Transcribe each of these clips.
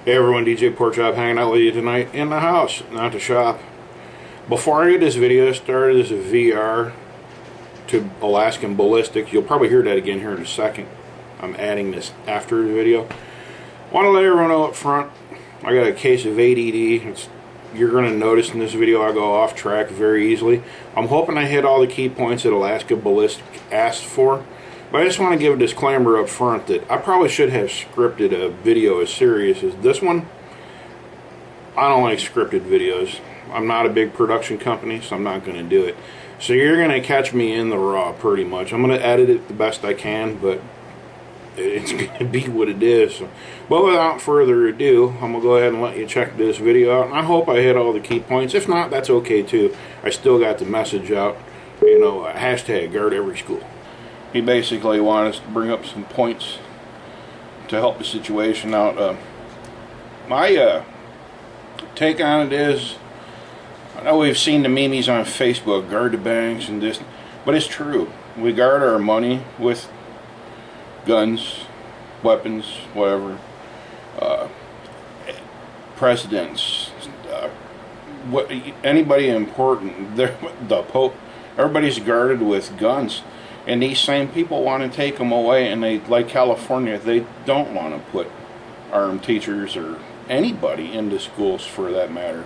Hey everyone, DJ Porkchop hanging out with you tonight in the house, not the shop. Before I get this video started, this is VR to Alaskan Ballistics. You'll probably hear that again here in a second. I'm adding this after the video. Want to let everyone know up front, I got a case of ADD. You're going to notice in this video I go off track very easily. I'm hoping I hit all the key points that Alaskan Ballistics asked for. But I just want to give a disclaimer up front that I probably should have scripted a video as serious as this one. I don't like scripted videos. I'm not a big production company, so I'm not going to do it. So you're going to catch me in the raw pretty much. I'm going to edit it the best I can, but it's going to be what it is. So, but without further ado, I'm going to go ahead and let you check this video out. And I hope I hit all the key points. If not, that's okay too. I still got the message out. You know, hashtag guard every school. He basically wanted us to bring up some points to help the situation out. My take on it is, I know we've seen the memes on Facebook, guard the banks and this, but it's true. We guard our money with guns, weapons, whatever. Presidents, anybody important, the Pope, everybody's guarded with guns. And these same people want to take them away, and they, like California, they don't want to put armed teachers or anybody into schools for that matter.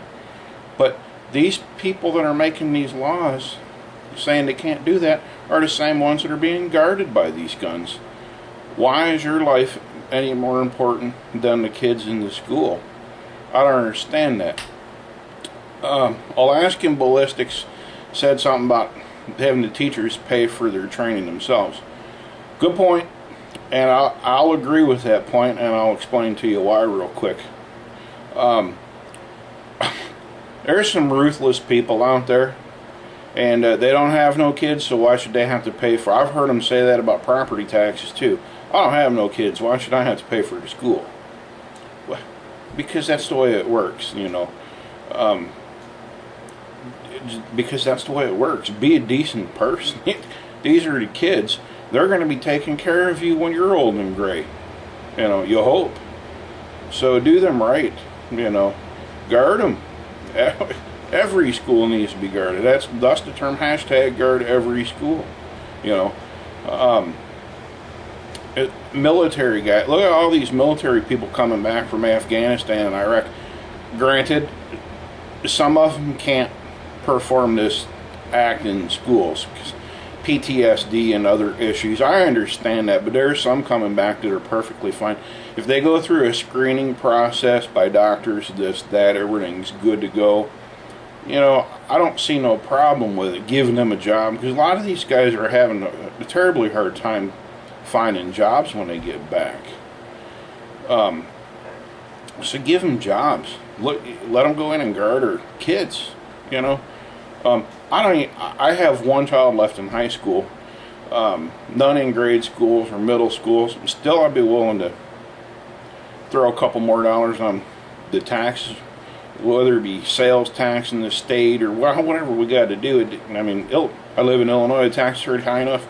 But these people that are making these laws, saying they can't do that, are the same ones that are being guarded by these guns. Why is your life any more important than the kids in the school? I don't understand that. Alaskan Ballistics said something about having the teachers pay for their training themselves. Good point, and I'll agree with that point, and I'll explain to you why real quick. There's some ruthless people out there, and they don't have no kids, so why should they have to pay for? I've heard them say that about property taxes too. I don't have no kids, why should I have to pay for the school? Well, because that's the way it works, you know. Because that's the way it works. Be a decent person. These are the kids. They're going to be taking care of you when you're old and gray. You know, you hope. So do them right. You know, guard them. Every school needs to be guarded. That's the term, hashtag guard every school. You know, military guy. Look at all these military people coming back from Afghanistan and Iraq. Granted, some of them can't perform this act in schools, PTSD and other issues. I understand that, but there are some coming back that are perfectly fine. If they go through a screening process by doctors, this, that, everything's good to go, you know, I don't see no problem with it, giving them a job, because a lot of these guys are having a terribly hard time finding jobs when they get back. So give them jobs. Let them go in and guard our kids, you know. I have one child left in high school, none in grade schools or middle schools. Still, I'd be willing to throw a couple more dollars on the taxes, whether it be sales tax in the state or whatever we got to do. I mean, I live in Illinois, the tax rate high enough.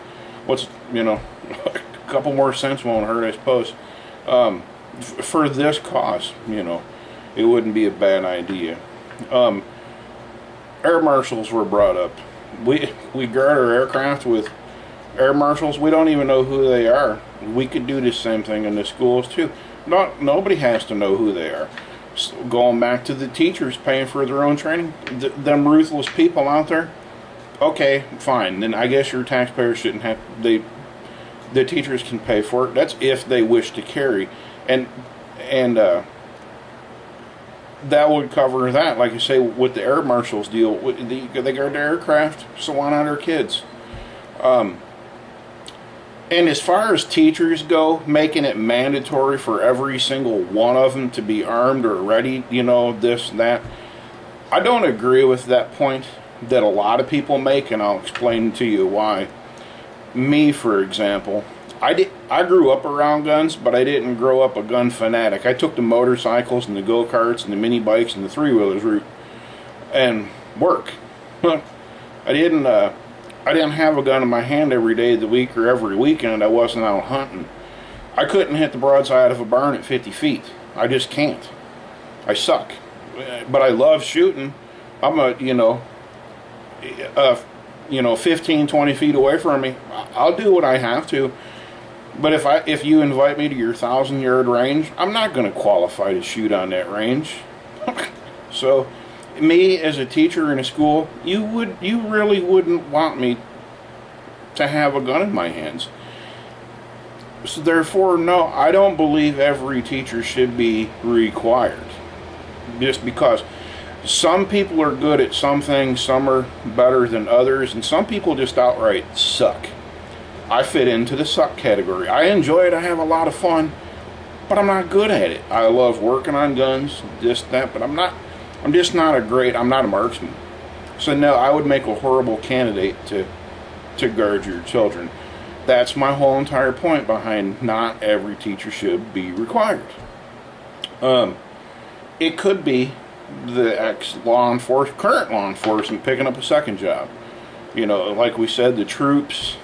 What's, you know, a couple more cents won't hurt, I suppose. For this cause, you know, it wouldn't be a bad idea. Air marshals were brought up. We guard our aircraft with air marshals. We don't even know who they are. We could do the same thing in the schools too. Nobody has to know who they are. So going back to the teachers paying for their own training, them ruthless people out there. Okay, fine. Then I guess your taxpayers shouldn't have. The teachers can pay for it. That's if they wish to carry, and that would cover that. Like I say, with the air marshals deal, they guard the aircraft, so why not our kids? And as far as teachers go, making it mandatory for every single one of them to be armed or ready, you know, this and that, I don't agree with that point that a lot of people make, and I'll explain to you why. Me, for example, I grew up around guns, but I didn't grow up a gun fanatic. I took the motorcycles and the go-karts and the mini bikes and the three-wheelers route and work. I didn't have a gun in my hand every day of the week or every weekend. I wasn't out hunting. I couldn't hit the broadside of a barn at 50 feet. I just can't. I suck, but I love shooting. I'm a, 15, 20 feet away from me, I'll do what I have to. But if you invite me to your 1,000-yard range, I'm not going to qualify to shoot on that range. So, me as a teacher in a school, you really wouldn't want me to have a gun in my hands. So therefore, no, I don't believe every teacher should be required. Just because some people are good at some things, some are better than others, and some people just outright suck. I fit into the suck category. I enjoy it, I have a lot of fun, but I'm not good at it. I love working on guns, this, that, but I'm not a marksman. So no, I would make a horrible candidate to guard your children. That's my whole entire point behind not every teacher should be required. It could be the current law enforcement picking up a second job. Like we said, the troops,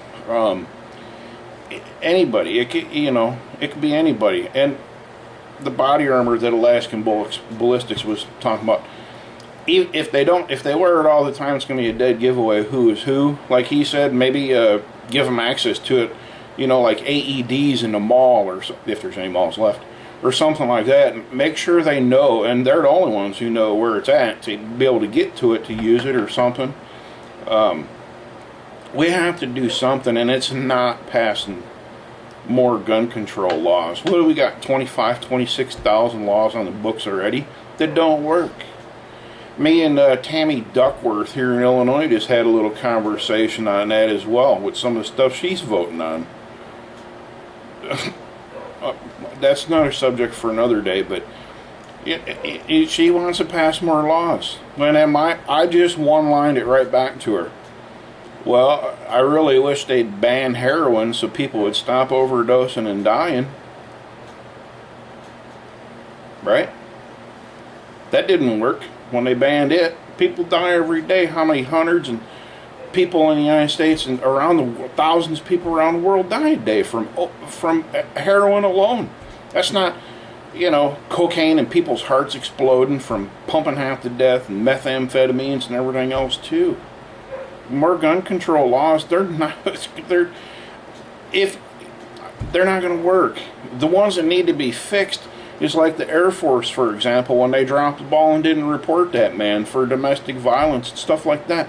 anybody. It could be anybody. And the body armor that Alaskan Ballistics was talking about, if they wear it all the time, it's going to be a dead giveaway who is who. Like he said, maybe give them access to it, like AEDs in the mall, or if there's any malls left, or something like that. Make sure they know, and they're the only ones who know where it's at, to be able to get to it, to use it or something. We have to do something, and it's not passing more gun control laws. What do we got? 26,000 laws on the books already that don't work. Me and Tammy Duckworth here in Illinois just had a little conversation on that as well, with some of the stuff she's voting on. That's another subject for another day, but she wants to pass more laws. When I just one-lined it right back to her. Well, I really wish they'd ban heroin so people would stop overdosing and dying. Right? That didn't work. When they banned it, people die every day. How many hundreds and people in the United States and thousands of people around the world die a day from heroin alone? That's not, cocaine and people's hearts exploding from pumping half to death, and methamphetamines and everything else too. More gun control laws, they're not going to work. The ones that need to be fixed is like the Air Force, for example, when they dropped the ball and didn't report that man for domestic violence and stuff like that.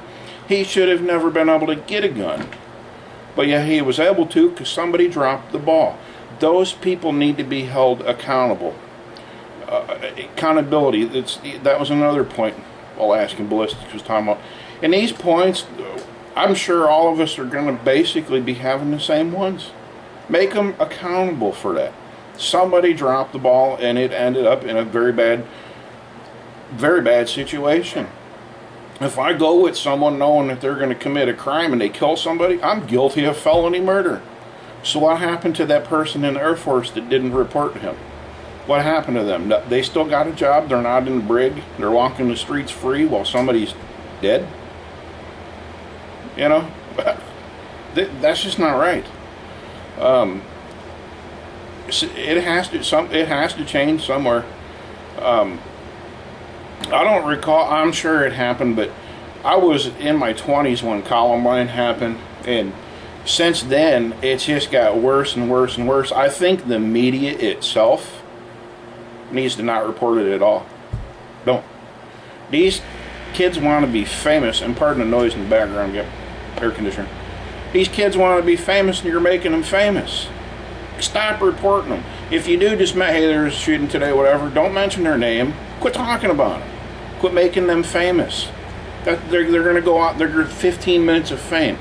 He should have never been able to get a gun. But yeah, he was able to because somebody dropped the ball. Those people need to be held accountable. Accountability, that was another point Alaskan Ballistics was talking about. And these points, I'm sure all of us are going to basically be having the same ones. Make them accountable for that. Somebody dropped the ball and it ended up in a very bad situation. If I go with someone knowing that they're going to commit a crime and they kill somebody, I'm guilty of felony murder. So what happened to that person in the Air Force that didn't report to him? What happened to them? They still got a job. They're not in the brig. They're walking the streets free while somebody's dead. That's just not right. It has to change somewhere. I don't recall. I'm sure it happened, but I was in my 20s when Columbine happened, and since then it's just got worse and worse and worse. I think the media itself needs to not report it at all. Don't. These kids want to be famous, and pardon the noise in the background. Yep, air conditioner. These kids want to be famous, and you're making them famous. Stop reporting them. If you do, just hey, there's a shooting today, whatever. Don't mention their name. Quit talking about them. Quit making them famous. They're going to go out. They're going to 15 minutes of fame.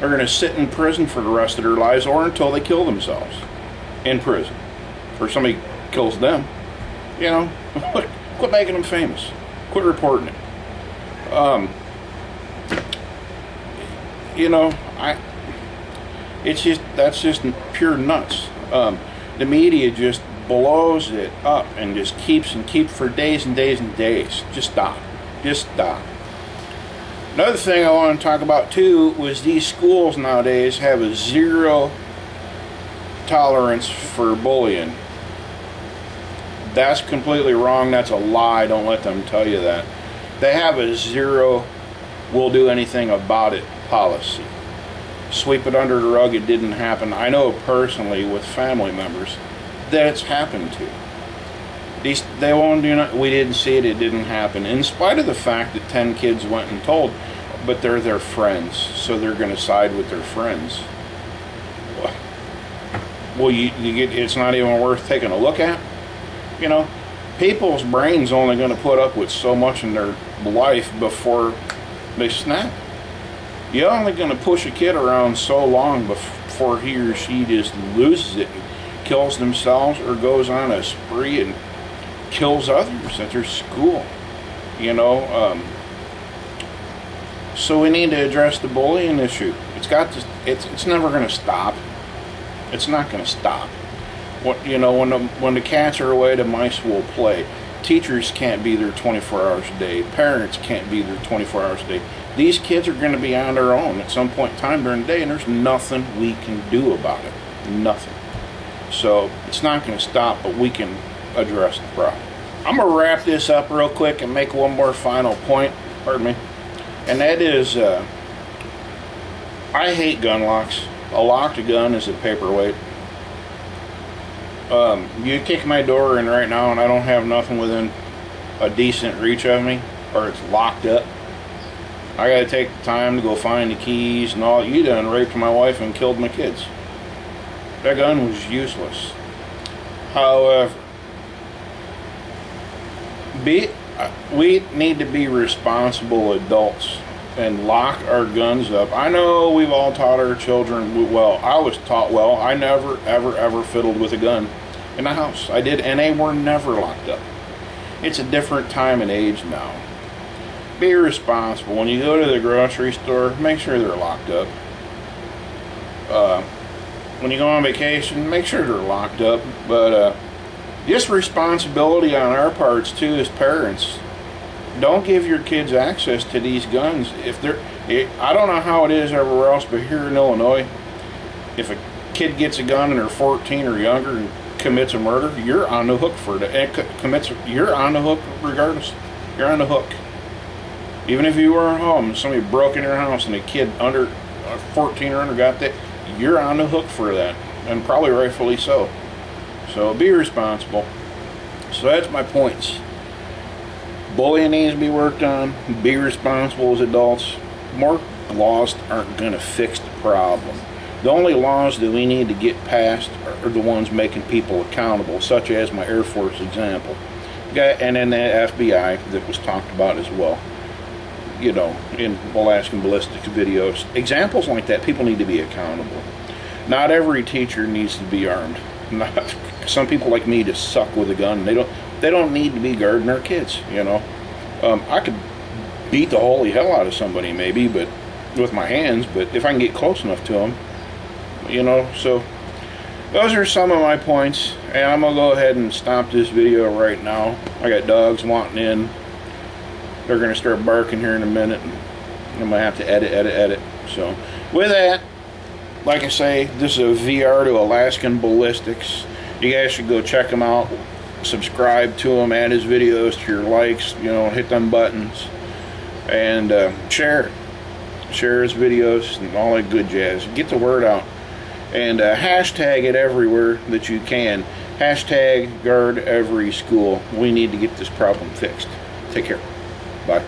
They're going to sit in prison for the rest of their lives, or until they kill themselves in prison, or somebody kills them. Quit making them famous. Quit reporting it. That's just pure nuts. The media just blows it up and just keeps for days and days and days. Just stop. Another thing I want to talk about too was these schools nowadays have a zero tolerance for bullying. That's completely wrong. That's a lie. Don't let them tell you that. They have a zero "we'll do anything about it" policy. Sweep it under the rug. It didn't happen. I know personally with family members that it's happened to. They won't do not. We didn't see it. It didn't happen. In spite of the fact that 10 kids went and told, but they're their friends, so they're going to side with their friends. Well, you get. It's not even worth taking a look at. You know, people's brains only going to put up with so much in their life before they snap. You're only going to push a kid around so long before he or she just loses it and kills themselves or goes on a spree and kills others at their school. You know, so we need to address the bullying issue. It's never going to stop. It's not going to stop. When the cats are away, the mice will play. Teachers can't be there 24 hours a day. Parents can't be there 24 hours a day. These kids are going to be on their own at some point in time during the day, and there's nothing we can do about it. Nothing. So it's not going to stop, but we can address the problem. I'm going to wrap this up real quick and make one more final point. Pardon me. And that is, I hate gun locks. A locked gun is a paperweight. You kick my door in right now and I don't have nothing within a decent reach of me, or it's locked up. I gotta take the time to go find the keys and all. You done raped my wife and killed my kids. That gun was useless. However, we need to be responsible adults and lock our guns up. I know we've all taught our children well. I was taught well. I never, ever, ever fiddled with a gun in the house. I did, and they were never locked up. It's a different time and age now. Be responsible. When you go to the grocery store, make sure they're locked up. When you go on vacation, make sure they're locked up. But just responsibility on our parts too as parents. Don't give your kids access to these guns. I don't know how it is everywhere else, but here in Illinois, if a kid gets a gun and they're 14 or younger and commits a murder, you're on the hook for it. You're on the hook regardless. You're on the hook. Even if you were at home, somebody broke in your house and a kid under 14 or under got that, you're on the hook for that, and probably rightfully so. So be responsible. So that's my points. Bullying needs to be worked on. Be responsible as adults. More laws aren't going to fix the problem. The only laws that we need to get passed are the ones making people accountable, such as my Air Force example. And then the FBI that was talked about as well. You know, in Alaskan Ballistics videos. Examples like that, people need to be accountable. Not every teacher needs to be armed. Some people like me just suck with a gun. They don't need to be guarding their kids, you know. I could beat the holy hell out of somebody maybe, but with my hands, but if I can get close enough to them, you know. So those are some of my points, and I'm gonna go ahead and stop this video right now. I got dogs wanting in. They're gonna start barking here in a minute, and I'm gonna have to edit. So with that, like I say, this is a VR to Alaskan Ballistics. You guys should go check him out. Subscribe to him, add his videos to your likes, you know, hit them buttons, and share his videos and all that good jazz. Get the word out, and hashtag it everywhere that you can. Hashtag guard every school. We need to get this problem fixed. Take care. Bye.